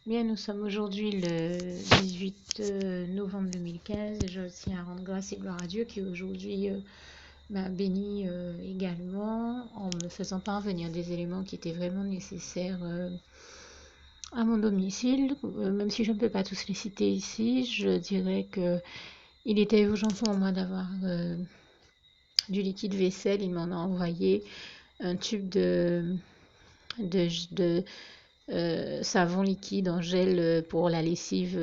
Bien, nous sommes aujourd'hui le 18 novembre 2015 et je tiens à rendre grâce et gloire à Dieu qui aujourd'hui m'a béni également en me faisant parvenir des éléments qui étaient vraiment nécessaires à mon domicile. Même si je ne peux pas tous les citer ici, je dirais que il était urgent pour moi d'avoir du liquide vaisselle. Il m'en a envoyé un tube de savon liquide en gel pour la lessive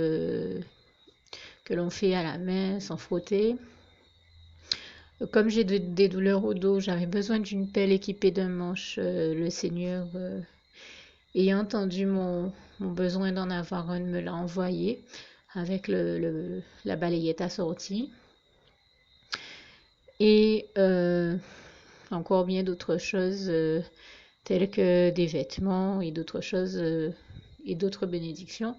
que l'on fait à la main sans frotter. Comme j'ai des douleurs au dos, j'avais besoin d'une pelle équipée d'un manche. Le Seigneur, ayant entendu mon besoin d'en avoir un, me l'a envoyé avec la balayette assortie. Et encore bien d'autres choses telles que des vêtements et d'autres choses et d'autres bénédictions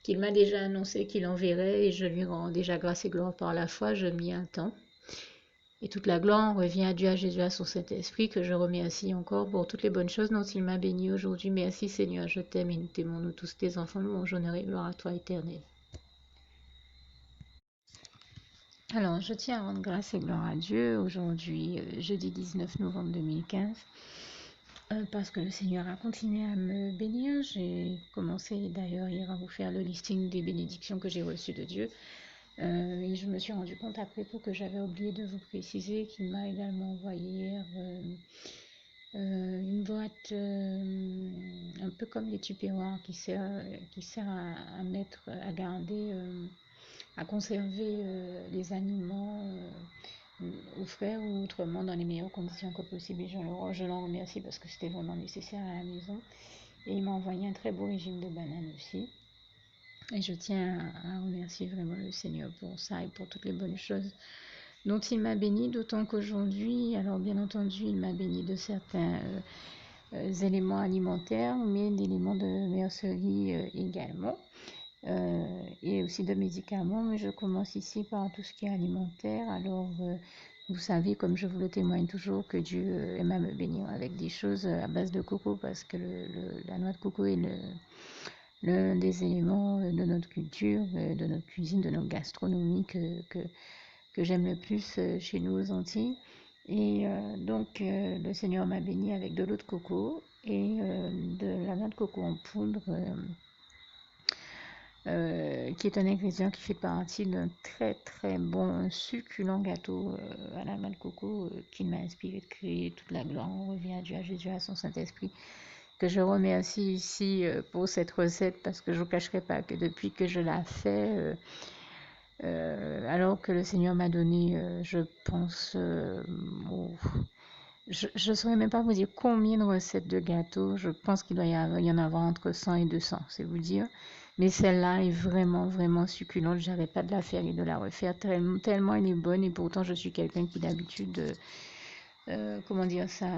qu'il m'a déjà annoncé qu'il enverrait et je lui rends déjà grâce et gloire par la foi, je m'y attends. Et toute la gloire revient à Dieu, à Jésus, à son Saint-Esprit, que je remercie encore pour toutes les bonnes choses dont il m'a béni aujourd'hui. Merci Seigneur, je t'aime et nous t'aimons, nous tous tes enfants, louange, honneur et gloire à toi éternel. Alors, je tiens à rendre grâce et gloire à Dieu aujourd'hui, jeudi 19 novembre 2015. Parce que le Seigneur a continué à me bénir. J'ai commencé d'ailleurs hier à vous faire le listing des bénédictions que j'ai reçues de Dieu. Et je me suis rendu compte après coup que j'avais oublié de vous préciser qu'il m'a également envoyé hier une boîte un peu comme les tupperwares qui sert à mettre, à garder, à conserver les aliments au frais ou autrement dans les meilleures conditions que possible. Et je l'en remercie parce que c'était vraiment nécessaire à la maison. Et il m'a envoyé un très beau régime de bananes aussi. Et je tiens à remercier vraiment le Seigneur pour ça et pour toutes les bonnes choses dont il m'a béni, d'autant qu'aujourd'hui, alors bien entendu, il m'a béni de certains éléments alimentaires, mais d'éléments de mercerie également. Et aussi de médicaments, mais je commence ici par tout ce qui est alimentaire. Alors, vous savez, comme je vous le témoigne toujours, que Dieu aime à me bénir avec des choses à base de coco, parce que la noix de coco est l'un des éléments de notre culture, de notre cuisine, de notre gastronomie que j'aime le plus chez nous aux Antilles. Et donc, le Seigneur m'a béni avec de l'eau de coco et de la noix de coco en poudre. Qui est un ingrédient qui fait partie d'un très très bon succulent gâteau à la noix de coco qui m'a inspiré de créer. Toute la gloire revient à Dieu, à Jésus, à son Saint-Esprit, que je remercie ici pour cette recette, parce que je ne vous cacherai pas que depuis que je la fais, alors que le Seigneur m'a donné, je pense, je ne saurais même pas vous dire combien de recettes de gâteaux. Je pense qu'il doit y en avoir entre 100 et 200, c'est vous dire. Mais celle-là est vraiment, vraiment succulente. J'arrête pas de la faire et de la refaire tellement elle est bonne. Et pourtant, je suis quelqu'un qui d'habitude, comment dire ça,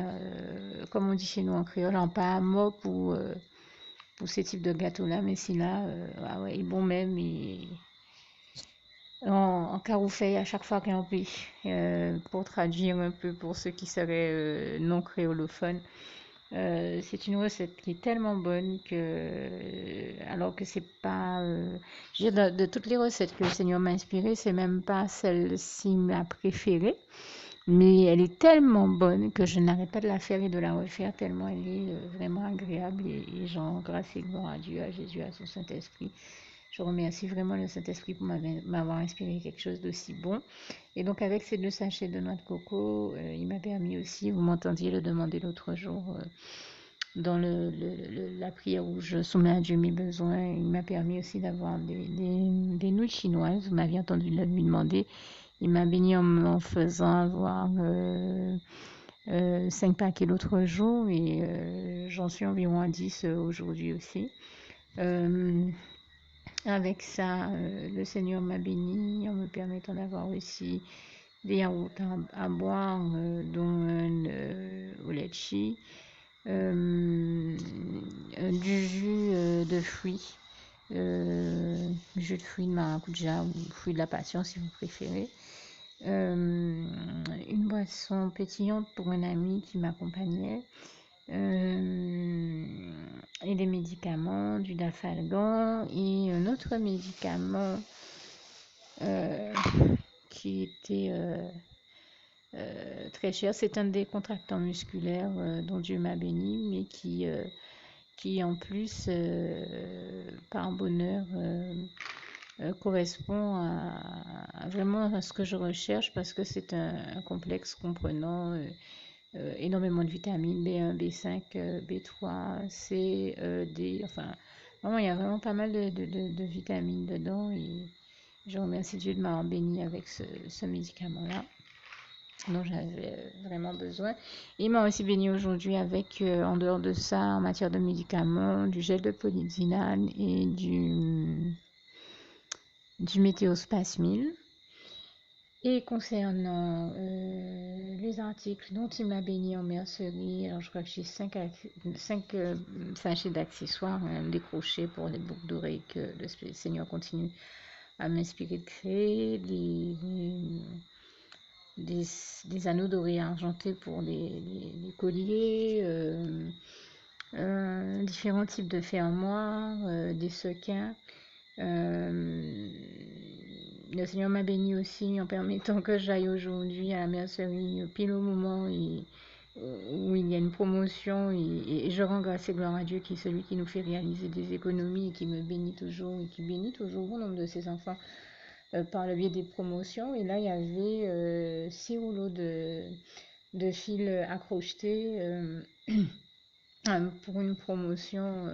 comme on dit chez nous en créole, en pas à mot pour ces types de gâteaux-là. Mais si là, ah ouais, il est bon même. En caroufait à chaque fois qu'on peut, pour traduire un peu pour ceux qui seraient non créolophones. C'est une recette qui est tellement bonne que, alors que c'est pas, je veux dire, de toutes les recettes que le Seigneur m'a inspirées, c'est même pas celle-ci ma préférée, mais elle est tellement bonne que je n'arrête pas de la faire et de la refaire tellement elle est vraiment agréable et j'en grâce et gloire à Dieu, à Jésus, à son Saint-Esprit. Je remercie vraiment le Saint-Esprit pour m'avoir inspiré quelque chose d'aussi bon. Et donc avec ces 2 sachets de noix de coco, il m'a permis aussi, vous m'entendiez le demander l'autre jour dans la prière où je soumets à Dieu mes besoins, il m'a permis aussi d'avoir des nouilles chinoises. Vous m'aviez entendu lui demander. Il m'a béni en faisant avoir 5 paquets l'autre jour et j'en suis environ à 10 aujourd'hui aussi. Avec ça, le Seigneur m'a béni en me permettant d'avoir aussi des yaourts à boire, dont un au litchi, du jus de fruits, jus de fruits de maracuja ou fruits de la passion si vous préférez. Une boisson pétillante pour un ami qui m'accompagnait. et des médicaments, du Dafalgan et un autre médicament euh, qui était très cher. C'est un décontractant musculaire dont Dieu m'a béni, mais qui en plus, par bonheur, correspond vraiment à ce que je recherche parce que c'est un complexe comprenant énormément de vitamines B1, B5, B3, C, D, enfin, vraiment, il y a vraiment pas mal de vitamines dedans et je remercie Dieu de m'avoir béni avec ce médicament-là dont j'avais vraiment besoin. Il m'a aussi béni aujourd'hui avec, en dehors de ça, en matière de médicaments, du gel de polyzinane et du météospasmil. Et concernant les articles dont il m'a béni en mercerie, alors je crois que j'ai 5 sachets d'accessoires, des crochets pour les boucles d'oreilles que le Seigneur continue à m'inspirer de créer, des anneaux dorés argentés pour les colliers, différents types de fermoirs, des sequins. Le Seigneur m'a béni aussi en permettant que j'aille aujourd'hui à la mercerie pile au moment où il y a une promotion et je rends grâce et gloire à Dieu qui est celui qui nous fait réaliser des économies et qui me bénit toujours et qui bénit toujours bon nombre de ses enfants par le biais des promotions. Et là, il y avait 6 rouleaux de fil à crocheter pour une promotion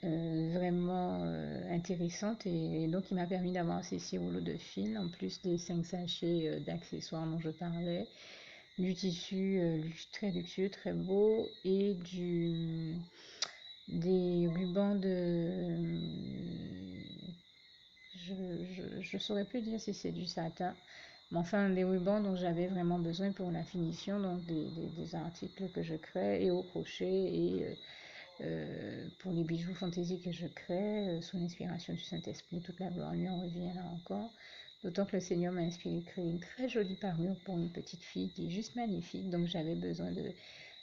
vraiment intéressante et donc il m'a permis d'avoir ces 6 rouleaux de fil en plus des 5 sachets d'accessoires dont je parlais, du tissu très luxueux, très beau et des rubans je saurais plus dire si c'est du satin, mais enfin des rubans dont j'avais vraiment besoin pour la finition, donc des articles que je crée et au crochet et pour les bijoux fantaisie que je crée, sous l'inspiration du Saint-Esprit, toute la gloire lui en revient là encore. D'autant que le Seigneur m'a inspiré de créer une très jolie parure pour une petite fille qui est juste magnifique. Donc j'avais besoin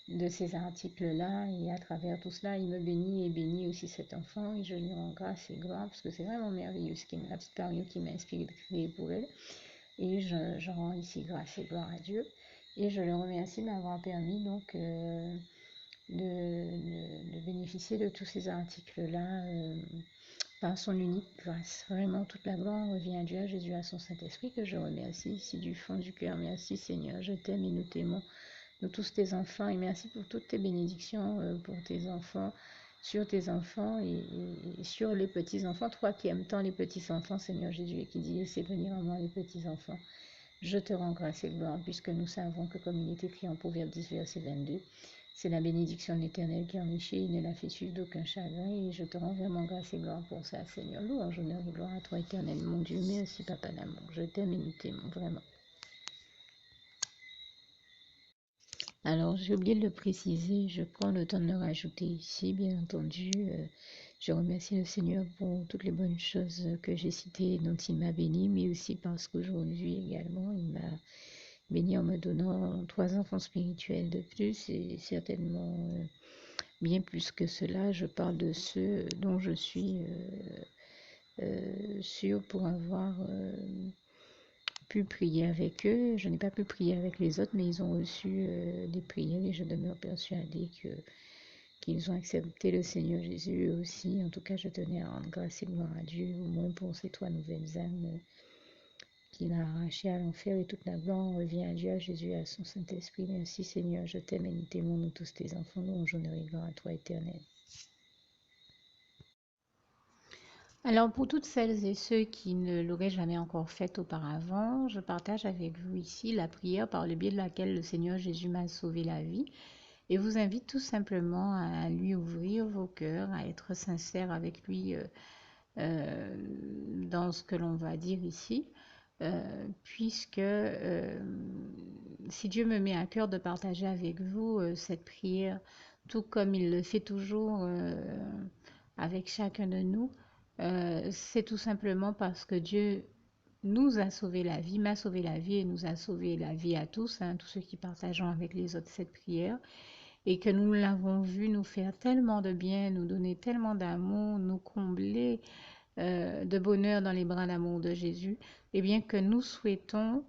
de ces articles-là et à travers tout cela, il me bénit et bénit aussi cet enfant et je lui rends grâce et gloire parce que c'est vraiment merveilleux ce qui est la petite parure qui m'a inspiré de créer pour elle. Et je rends ici grâce et gloire à Dieu. Et je le remercie de m'avoir permis donc de bénéficier de tous ces articles-là par son unique grâce. Vraiment, toute la gloire revient à Dieu, à Jésus, à son Saint-Esprit, que je remercie ici du fond du cœur. Merci Seigneur, je t'aime et nous t'aimons, nous tous tes enfants, et merci pour toutes tes bénédictions pour tes enfants, sur tes enfants et sur les petits-enfants. Toi qui aimes tant les petits-enfants, Seigneur Jésus, et qui dis, laissez venir en moi les petits-enfants. Je te rends grâce et gloire, puisque nous savons que comme il est écrit en Proverbe 10, verset 22, c'est la bénédiction de l'Éternel qui enrichit, il ne la fait suivre d'aucun chagrin, et je te rends vraiment grâce et gloire pour ça, Seigneur. Louange, honneur et gloire à toi, Éternel, mon Dieu. Merci, Papa d'amour. Je t'aime et nous t'aimons, vraiment. Alors, j'ai oublié de le préciser, je prends le temps de le rajouter ici, bien entendu. Je remercie le Seigneur pour toutes les bonnes choses que j'ai citées, dont il m'a béni, mais aussi parce qu'aujourd'hui également, il m'a béni en me donnant 3 enfants spirituels de plus, et certainement bien plus que cela. Je parle de ceux dont je suis sûre pour avoir pu prier avec eux. Je n'ai pas pu prier avec les autres, mais ils ont reçu des prières et je demeure persuadée qu'ils ont accepté le Seigneur Jésus eux aussi. En tout cas, je tenais à rendre grâce et gloire à Dieu, au moins pour ces 3 nouvelles âmes qu'il a arrachées à l'enfer, et toute la gloire revient à Dieu, à Jésus, à son Saint-Esprit. Merci Seigneur, je t'aime et nous t'aimons, nous tous tes enfants, nous honneur et gloire à toi, Éternel. Alors pour toutes celles et ceux qui ne l'auraient jamais encore fait auparavant, je partage avec vous ici la prière par le biais de laquelle le Seigneur Jésus m'a sauvé la vie et vous invite tout simplement à lui ouvrir vos cœurs, à être sincère avec lui dans ce que l'on va dire ici, puisque si Dieu me met à cœur de partager avec vous cette prière, tout comme il le fait toujours avec chacun de nous, c'est tout simplement parce que Dieu nous a sauvé la vie, m'a sauvé la vie et nous a sauvé la vie à tous, hein, tous ceux qui partageons avec les autres cette prière. et que nous l'avons vu nous faire tellement de bien, nous donner tellement d'amour, nous combler de bonheur dans les bras d'amour de Jésus, et bien que nous souhaitons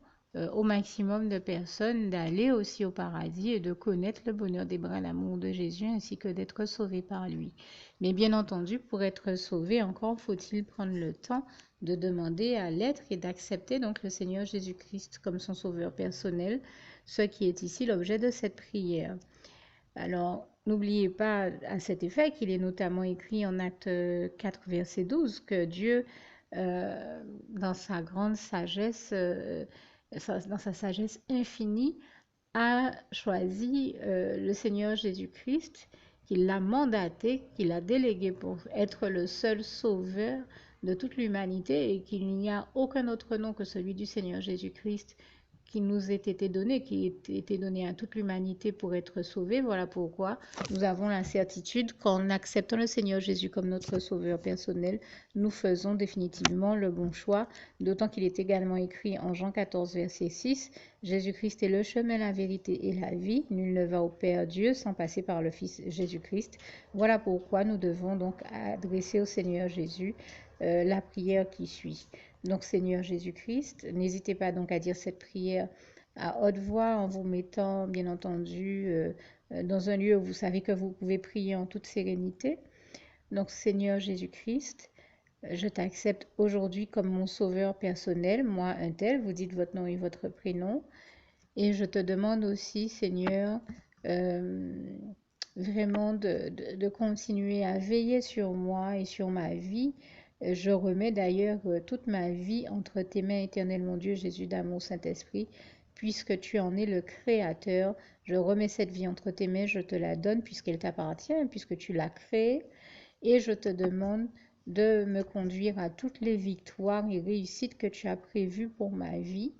au maximum de personnes d'aller aussi au paradis et de connaître le bonheur des bras d'amour de Jésus ainsi que d'être sauvés par lui. Mais bien entendu, pour être sauvé, encore faut-il prendre le temps de demander à l'être et d'accepter donc le Seigneur Jésus-Christ comme son sauveur personnel, ce qui est ici l'objet de cette prière. Alors, n'oubliez pas à cet effet qu'il est notamment écrit en Acte 4, verset 12, que Dieu, dans sa grande sagesse, dans sa sagesse infinie, a choisi le Seigneur Jésus-Christ, qu'il l'a mandaté, qu'il a délégué pour être le seul sauveur de toute l'humanité et qu'il n'y a aucun autre nom que celui du Seigneur Jésus-Christ qui nous ait été donné, qui ait été donné à toute l'humanité pour être sauvé. Voilà pourquoi nous avons la certitude qu'en acceptant le Seigneur Jésus comme notre sauveur personnel, nous faisons définitivement le bon choix, d'autant qu'il est également écrit en Jean 14, verset 6, Jésus-Christ est le chemin, la vérité et la vie. Nul ne va au Père Dieu sans passer par le Fils Jésus-Christ. Voilà pourquoi nous devons donc adresser au Seigneur Jésus la prière qui suit. Donc Seigneur Jésus-Christ, n'hésitez pas donc à dire cette prière à haute voix en vous mettant bien entendu dans un lieu où vous savez que vous pouvez prier en toute sérénité. Donc Seigneur Jésus-Christ, je t'accepte aujourd'hui comme mon sauveur personnel, moi un tel, vous dites votre nom et votre prénom. Et je te demande aussi, Seigneur, vraiment de continuer à veiller sur moi et sur ma vie. Je remets d'ailleurs toute ma vie entre tes mains, éternel mon Dieu, Jésus d'amour, Saint-Esprit, puisque tu en es le Créateur. Je remets cette vie entre tes mains, je te la donne puisqu'elle t'appartient, puisque tu l'as créée. Et je te demande de me conduire à toutes les victoires et réussites que tu as prévues pour ma vie.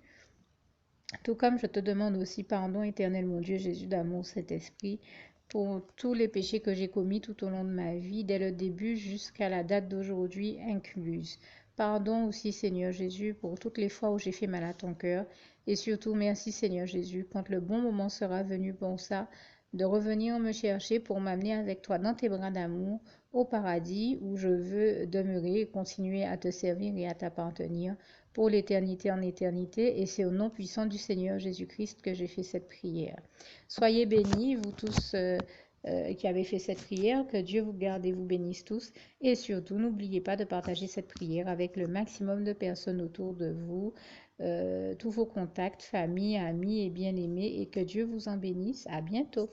Tout comme je te demande aussi pardon, éternel mon Dieu, Jésus d'amour, Saint-Esprit, pour tous les péchés que j'ai commis tout au long de ma vie, dès le début jusqu'à la date d'aujourd'hui incluse. Pardon aussi, Seigneur Jésus, pour toutes les fois où j'ai fait mal à ton cœur. Et surtout, merci, Seigneur Jésus, quand le bon moment sera venu pour ça, de revenir me chercher pour m'amener avec toi dans tes bras d'amour au paradis où je veux demeurer et continuer à te servir et à t'appartenir pour l'éternité en éternité, et c'est au nom puissant du Seigneur Jésus-Christ que j'ai fait cette prière. Soyez bénis, vous tous qui avez fait cette prière, que Dieu vous garde et vous bénisse tous, et surtout, n'oubliez pas de partager cette prière avec le maximum de personnes autour de vous, tous vos contacts, famille, amis et bien-aimés, et que Dieu vous en bénisse. À bientôt.